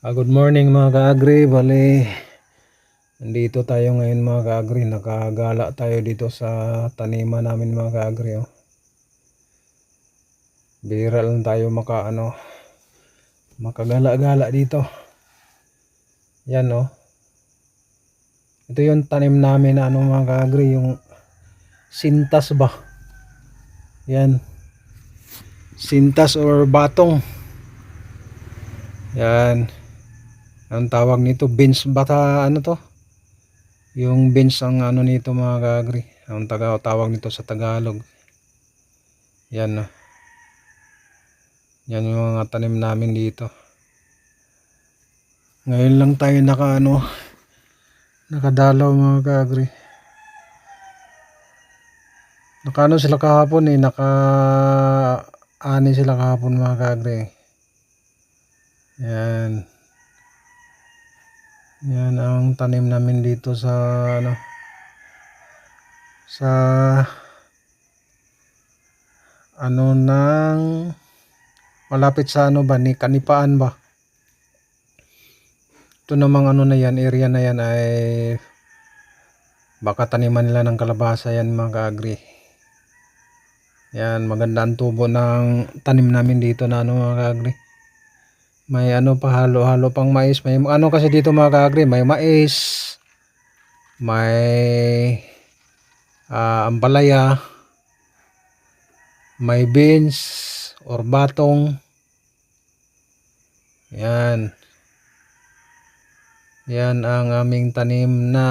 Good morning mga ka-agri. Bale, nandito tayo ngayon mga ka-agri. Nakagala tayo dito sa taniman namin mga ka-agri. Bihira lang tayo makagala-gala dito. Yan Ito yung tanim namin na mga ka-agri, yung sintas ba? Yan. Sintas or batong. Yan. Ang tawag nito beans bata yung beans ang nito mga ka-agri. Ang tawag nito sa Tagalog. Yan Yan yung mga tanim namin dito. Ngayon lang tayo nakadalaw mga ka-agri. Sila kahapon naka-ani sila kahapon mga ka-agri. Yan ang tanim namin dito sa nang malapit sa ni Kanipaan ba. Ito namang na yan, area na yan ay baka taniman nila ng kalabasa yan mga ka-agri. Yan, maganda ang tubo ng tanim namin dito na mga ka-agri. May pa halo-halo pang mais. May kasi dito mga ka-agri, may mais, may ampalaya, may beans or batong. Yan ang aming tanim na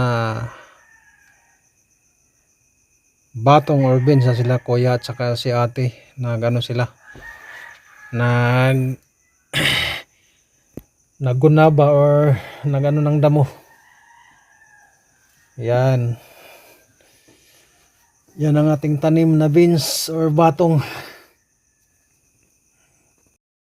batong or beans. Sila kuya at saka si ate sila nagunaba or ng damo. Yan ang ating tanim na beans or batong.